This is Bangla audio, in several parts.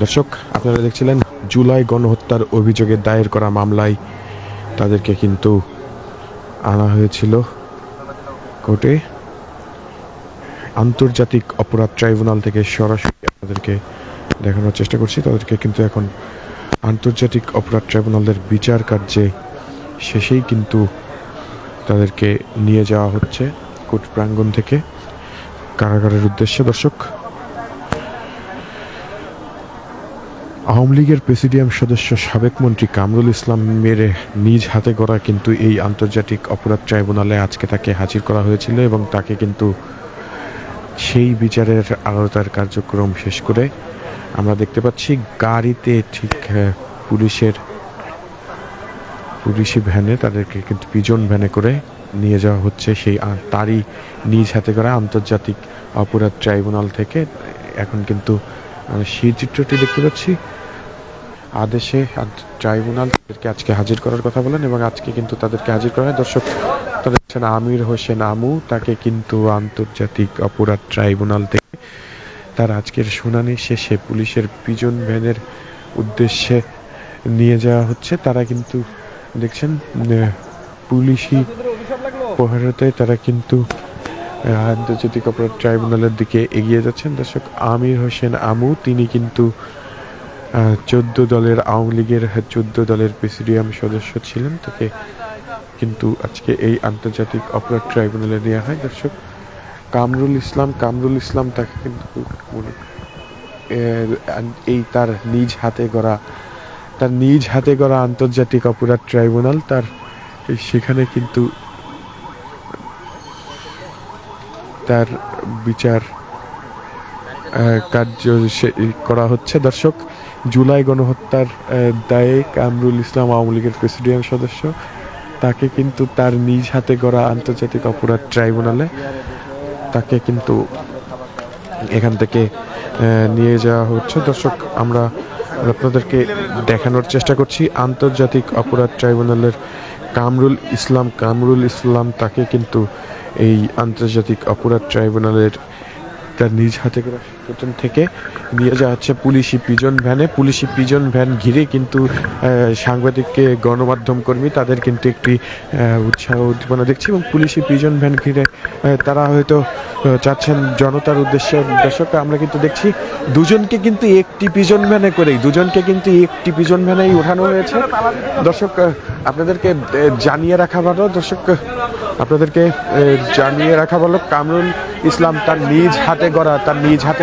দর্শক, আপনারা দেখছিলেন জুলাই গণহত্যার অভিযোগে দায়ের করা মামলায় তাদেরকে কিন্তু আনা হয়েছিল কোর্টে। আন্তর্জাতিক অপরাধ ট্রাইব্যুনাল থেকে সরাসরি আপনাদেরকে দেখানোর চেষ্টা করছি। তাদেরকে কিন্তু এখন আন্তর্জাতিক অপরাধ ট্রাইব্যুনালের বিচার কার্যে শেষেই কিন্তু তাদেরকে নিয়ে যাওয়া হচ্ছে কোর্ট প্রাঙ্গণ থেকে কারাগারের উদ্দেশ্যে। দর্শক, আওয়ামী লীগের প্রেসিডিয়াম সদস্য সাবেক মন্ত্রী কামরুল ইসলামের নিজ হাতে গড়া কিন্তু এই আন্তর্জাতিক অপরাধ ট্রাইব্যুনালে আজকে তাকে হাজির করা হয়েছিল এবং তাকে কিন্তু সেই বিচারের আওতার কার্যক্রম শেষ করে আমরা দেখতে পাচ্ছি গাড়িতে ঠিক পুলিশি ভ্যানে তাদেরকে কিন্তু পিজন ভ্যানে করে নিয়ে যাওয়া হচ্ছে সেই তারই নিজ হাতে করা আন্তর্জাতিক অপরাধ ট্রাইব্যুনাল থেকে। এখন কিন্তু সেই চিত্রটি দেখতে পাচ্ছি। আদেশে ট্রাইব্যুনাল তাদেরকে আজকে হাজির করার কথা বলেন এবং আজকে কিন্তু তাদেরকে হাজির করা হয়। দর্শক, তাদের আমির হোসেন আমু, তাকে কিন্তু আন্তর্জাতিক অপরাধ ট্রাইব্যুনাল থেকে তার আজকের শুনানি শেষে পুলিশের পিজন ভ্যানের উদ্দেশ্যে নিয়ে যাওয়া হচ্ছে। তারা কিন্তু দেখছেন পুলিশি প্রহরাতে তারা কিন্তু আন্তর্জাতিক অপরাধ ট্রাইব্যুনালের দিকে এগিয়ে যাচ্ছেন। দর্শক, আমির হোসেন আমু তিনি কিন্তু 14 দলের আওয়ামী লীগের 14 দলের প্রেসিডিয়াম সদস্য ছিলেন। তাকে কিন্তু আজকে এই আন্তর্জাতিক অপরাধ ট্রাইব্যুনালে নেওয়া হয়। দর্শক, কামরুল ইসলাম তাকে কিন্তু এই তার নিজ হাতে গড়া আন্তর্জাতিক অপরাধ ট্রাইব্যুনাল তার সেখানে কিন্তু তার বিচার কার্য করা হচ্ছে। দর্শক, জুলাই গণহত্যার দায়ে কামরুল ইসলাম আওয়ামী লীগের প্রেসিডিয়াম সদস্য, তাকে কিন্তু তার নিজ হাতে গড়া আন্তর্জাতিক অপরাধ ট্রাইব্যুনালে তাকে কিন্তু এখান থেকে নিয়ে যাওয়া হচ্ছে। দর্শক, আমরা আপনাদেরকে দেখানোর চেষ্টা করছি আন্তর্জাতিক অপরাধ ট্রাইব্যুনালের কামরুল ইসলাম তাকে কিন্তু এই আন্তর্জাতিক অপরাধ ট্রাইব্যুনালের তার নিজ হাতে করে থেকে নিয়ে যাওয়া হচ্ছে পুলিশি পিজন ভ্যান ঘিরে কিন্তু সাংবাদিককে গণমাধ্যম কর্মী তাদের কিন্তু একটি উৎসাহ উদ্দীপনা দেখছি এবং পুলিশি পিজন ভ্যান ঘিরে তারা হয়তো চাচ্ছেন জনতার উদ্দেশ্যে। দর্শক, আমরা কিন্তু দেখছি দুজনকে কিন্তু একটি পিজন ভ্যানেই ওঠানো হয়েছে। দর্শক, আপনাদেরকে জানিয়ে রাখা ভালো কামরুল ইসলাম তার নিজ হাতে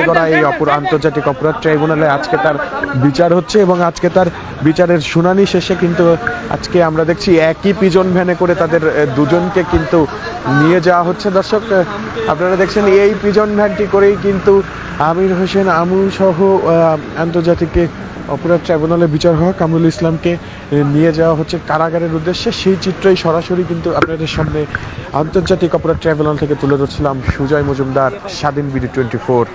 গড়া এই আন্তর্জাতিক অপরাধ ট্রাইব্যুনালে আজকে তার বিচার হচ্ছে এবং আজকে তার বিচারের শুনানি শেষে কিন্তু আজকে আমরা দেখছি একই পিজন ভ্যানে করে তাদের দুজনকে কিন্তু নিয়ে যাওয়া হচ্ছে। দর্শক, আপনারা দেখছেন এই পিজন ভ্যানটি করেই কিন্তু আমির হোসেন আমু সহ আন্তর্জাতিক অপরাধ ট্রাইব্যুনালে বিচার হওয়া কামরুল ইসলামকে নিয়ে যাওয়া হচ্ছে কারাগারের উদ্দেশ্যে। সেই চিত্রই সরাসরি কিন্তু আপনাদের সামনে আন্তর্জাতিক অপরাধ ট্রাইব্যুনাল থেকে তুলে ধরছিলাম সুজয় মজুমদার, স্বাধীন বিডি 24।